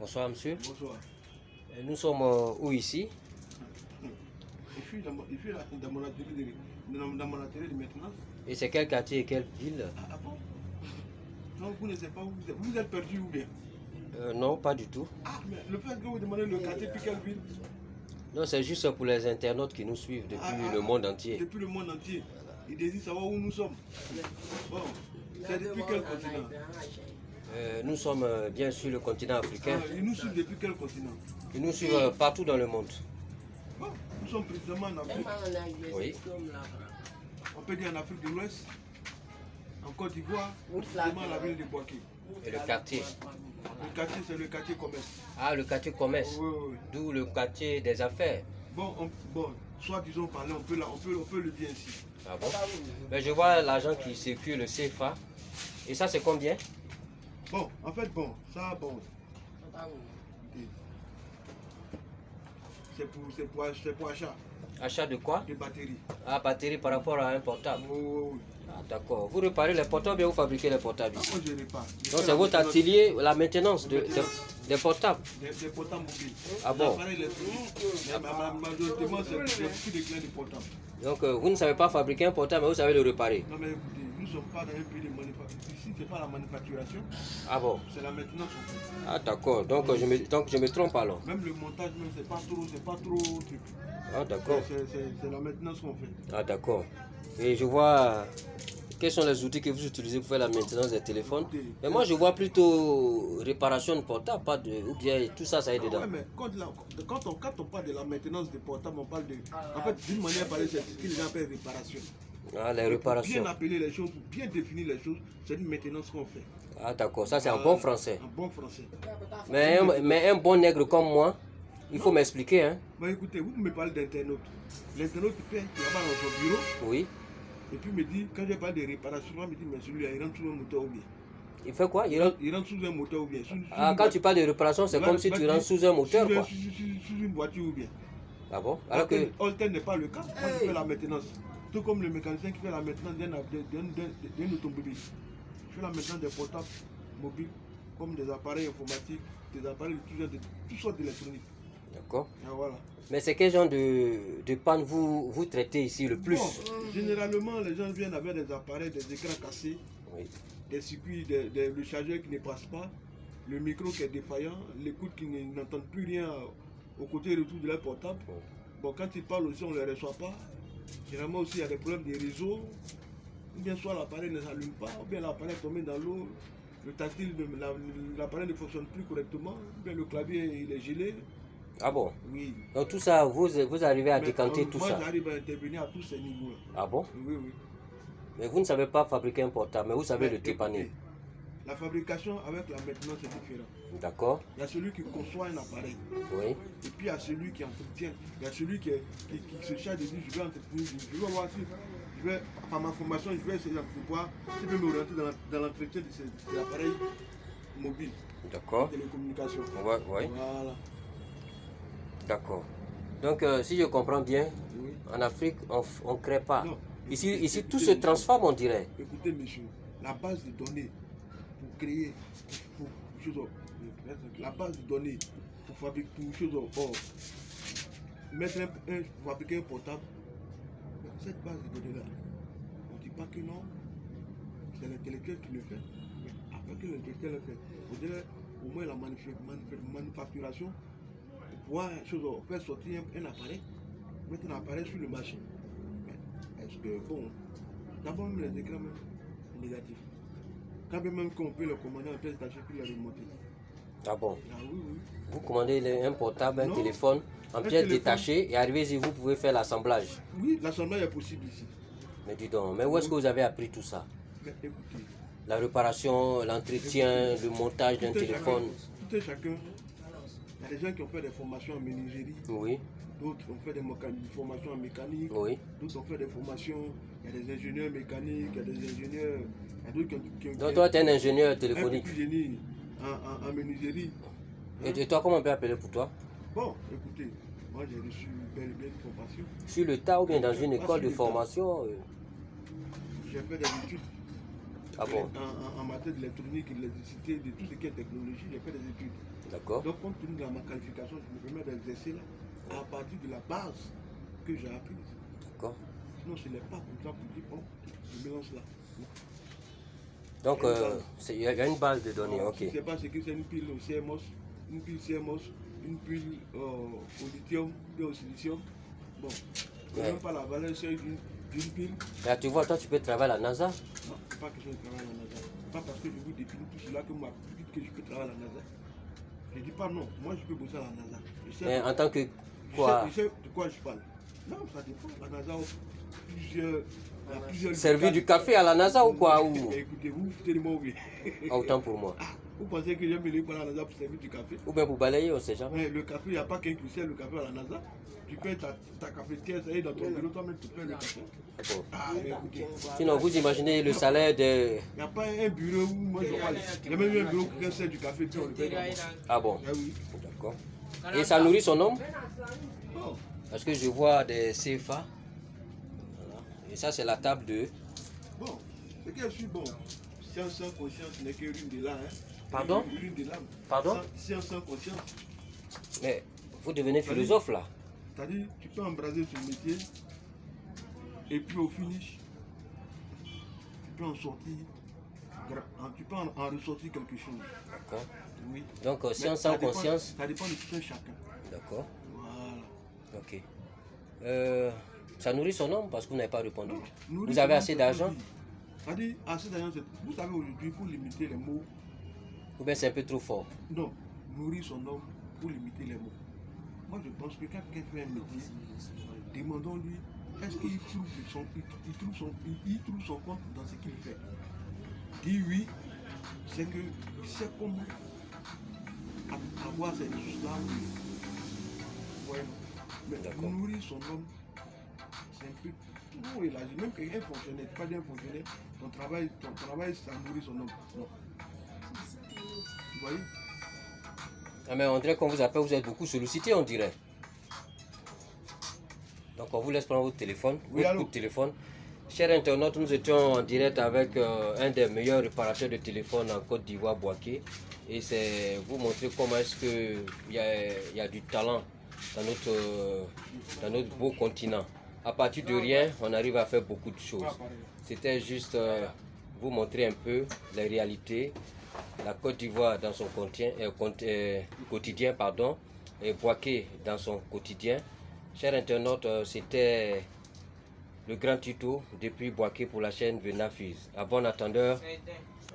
Bonsoir monsieur. Bonsoir. Nous sommes où ici? Je suis dans mon atelier de maintenance. Et c'est quel quartier et quelle ville? Ah bon? Donc vous ne savez pas où vous êtes. Vous êtes perdu ou bien? Non, pas du tout. Ah, mais le fait que vous demandez le quartier puis quelle ville? Non, c'est juste pour les internautes qui nous suivent depuis le monde entier. Depuis le monde entier. Ils désirent savoir où nous sommes. Bon, c'est depuis quel continent? Nous sommes bien sûr le continent africain. Ils nous suivent depuis quel continent? Ils nous suivent partout dans le monde. Bon, nous sommes précisément en Afrique. Oui. On peut dire en Afrique de l'Ouest, en Côte d'Ivoire, précisément la ville de Boaké. Et le quartier? Le quartier, c'est le quartier commerce. Ah, le quartier commerce. Oui, oui. D'où le quartier des affaires. Bon, soit disons parler, on peut le dire ici. Ah bon? Mais je vois l'argent qui circule, le CFA. Et ça, c'est combien? Bon, en fait, ça, c'est pour achat. Achat de quoi? De batteries. Ah, batterie par rapport à un portable. Oui, oui, oui. Ah, d'accord. Vous réparez les portables et vous fabriquez les portables Ah, ici? moi, je répare. Donc c'est votre atelier, la maintenance des portables? Des portables mobiles. Ah bon? L'appareil électronique. Majoritairement, c'est plus des clients de portables. Donc vous ne savez pas fabriquer un portable, mais vous savez le réparer? Non, mais écoutez, nous ne sommes pas dans un pays de manufacture. Ici, ce n'est pas la manufacturation. Ah bon? C'est la maintenance. Ah d'accord. Donc je me trompe alors. Même le montage, même, c'est pas trop truc. Ah d'accord. C'est la maintenance qu'on fait. Ah d'accord. Et je vois quels sont les outils que vous utilisez pour faire la maintenance des téléphones. Mais moi je vois plutôt réparation de portable, pas de, ou bien tout ça, ça est dedans. Ouais, mais quand on parle de la maintenance des portables, on parle de. En fait, d'une manière parlée, c'est ce que les gens appellent réparation. Ah, les réparations. Pour bien appeler les choses, pour bien définir les choses, c'est une maintenance qu'on fait. Ah d'accord, ça c'est en bon français. En bon français. Mais un bon nègre comme moi, il faut m'expliquer, hein. Bah écoutez, vous me parlez d'internaute. L'internaute qui est là-bas dans son bureau. Oui. Et puis me dit, quand je parle de réparation, il me dit, mais celui-là, il rentre sous un moteur ou bien. Il fait quoi? Il rentre sous un moteur ou bien. Quand tu parles de réparation, c'est comme si tu rentres sous un moteur, quoi. Sous une voiture ou bien. Ah bon? Alors que... Tel n'est pas le cas. Moi, je fais la maintenance. Tout comme le mécanicien qui fait la maintenance d'un automobile. Je fais la maintenance des portables mobiles, comme des appareils informatiques, des appareils de toutes sortes d'électronique. D'accord. Voilà. Mais c'est quel genre de panne vous traitez ici le plus? Bon, généralement, les gens viennent avec des appareils, des écrans cassés, oui, des circuits, le chargeur qui ne passe pas, le micro qui est défaillant, l'écoute qui n'entend plus rien au côté retour de leur portable. oui. Bon, quand ils parlent aussi, on ne les reçoit pas. Généralement aussi, il y a des problèmes de réseau. Ou bien soit l'appareil ne s'allume pas, ou bien l'appareil est tombé dans l'eau, le tactile, l'appareil ne fonctionne plus correctement, ou bien le clavier il est gelé. Ah bon? Oui. Donc tout ça, vous arrivez à décanter tout ça? Moi, j'arrive à intervenir à tous ces niveaux-là. Ah bon? Oui, oui. Mais vous ne savez pas fabriquer un portable, mais vous savez le dépanner. La fabrication avec la maintenance est différente. D'accord. Il y a celui qui conçoit un appareil. Oui. Et puis il y a celui qui entretient. Il y a celui qui se charge de dire je vais entretenir. Je vais voir si, par ma formation, je vais essayer de voir si je peux m'orienter dans l'entretien de ces appareils mobiles. D'accord. Télécommunications. Ouais, ouais. Voilà. D'accord. Donc si je comprends bien, Oui. en Afrique, on ne crée pas. Non. Ici tout se transforme, on dirait. Écoutez, monsieur, la base de données pour créer, la base de données pour fabriquer, pour fabriquer un portable, cette base de données-là, on ne dit pas que non, c'est l'intellectuel qui le fait, mais après que l'intellectuel le fait, on dirait au moins la manufacturation pour pouvoir faire sortir un appareil, mettre un appareil sur le marché. Mais est-ce que, bon, d'abord même les écrans même négatifs. Quand même qu'on peut le commander en pièces détachées puis les remonter. Ah bon? Ah oui, oui. Vous commandez un portable, un Non. téléphone en pièces détachées et arrivez ici, vous pouvez faire l'assemblage. Oui, l'assemblage est possible ici. Mais dis donc, mais où est-ce que vous avez appris tout ça? Mais écoutez, La réparation, l'entretien, le montage d'un téléphone. Tout est chacun. Il y a des gens qui ont fait des formations en menuiserie. Oui, D'autres ont fait des formations en mécanique. oui. D'autres ont fait des formations. Il y a des ingénieurs mécaniques, il y a des ingénieurs. Il y a d'autres qui ont. Donc toi, tu es un ingénieur un téléphonique. petit génie en menuiserie. Et toi, comment on peut appeler pour toi? Bon, écoutez, moi j'ai reçu bel et bien une formation. Sur le tas ou bien dans une école de sur le tas. formation? J'ai fait des études. Ah bon? En matière d'électronique, d'électricité, de tout ce qui est technologie, j'ai fait des études. D'accord. Donc, compte tenu de ma qualification, je me permets d'exercer là, à partir de la base que j'ai apprise. D'accord. Non, ce n'est pas comme ça pour dire, bon, je me lance là. Non. Donc, il y a une base de données, ok. Je ne sais pas ce que c'est une pile au CMOS, une pile CMOS, une pile au lithium, puis au silicium. Bon, je ne sais même pas la valeur d'une pile. Là, tu vois, toi, tu peux travailler à la NASA. Non, ce n'est pas question de travailler à la NASA. Pas parce que je vous définis tout cela que vous dites que je peux travailler à la NASA. Je ne dis pas non, moi je peux bosser à la NASA. Mais en tant que quoi? Je sais de quoi je parle. Non, ça dépend. La NASA offre plusieurs Servir du café à la NASA ou quoi? Ou... Écoutez, vous foutez de moi, oui. Autant pour moi. Vous pensez que j'aime aller à la NASA pour servir du café? Ou bien pour balayer, on ne sait jamais. Mais le café, il n'y a pas qu'un qui sert le café à la NASA. Tu fais ta cafetière, ça y est, dans ton bureau, toi-même tu fais le café. Bon. Ah, mais écoutez. Sinon, vous imaginez le salaire de... Il n'y a pas un bureau où moi je parle. Il y a même eu un bureau qui sert du café, puis on le paye. Ah bon? Ah oui. D'accord. Et ça nourrit son homme? Oh. Parce que je vois des CFA. Voilà. Et ça, c'est la table de... Bon, c'est que je suis bon. Science sans conscience n'est que l'une de l'âme. Hein. Pardon? L'une de l'âme. Pardon? Science sans conscience. Mais vous devenez philosophe là. C'est-à-dire, tu peux embraser ce métier et puis au finish, tu peux en sortir, tu peux en ressortir quelque chose. D'accord. Oui. Donc, Mais science ça sans dépend- conscience. Ça dépend de tout un chacun. D'accord. Voilà. Ok. Ça nourrit son homme parce que vous n'avez pas répondu. Nourrir Vous avez son assez homme, d'argent? C'est-à-dire, assez d'argent, vous savez aujourd'hui, il faut limiter les mots. Ou bien c'est un peu trop fort? Non, nourrir son homme pour limiter les mots. Moi, je pense que quand quelqu'un fait un métier, demandons-lui, est-ce qu'il trouve il trouve son compte dans ce qu'il fait? Dit oui, c'est que c'est comment avoir ces choses-là. Ouais. Mais D'accord. nourrir son homme, c'est un peu trop élargi. Même qu'un fonctionnaire, pas d'un fonctionnaire, ton travail, ça nourrit son homme. Non. Vous voyez? Ah, mais on dirait qu'on vous appelle, vous êtes beaucoup sollicité, on dirait. Donc on vous laisse prendre votre téléphone, Oui, votre allô? coup de téléphone. Chers internautes, nous étions en direct avec un des meilleurs réparateurs de téléphone en Côte d'Ivoire, Boaké. Et c'est vous montrer comment est-ce qu'il y a du talent dans notre beau continent. À partir de rien, on arrive à faire beaucoup de choses. C'était juste vous montrer un peu les réalités. La Côte d'Ivoire dans son quotidien, pardon, et Boaké dans son quotidien. Chers internautes, c'était le grand tuto depuis Boaké pour la chaîne Venafiz. À bon attendeur,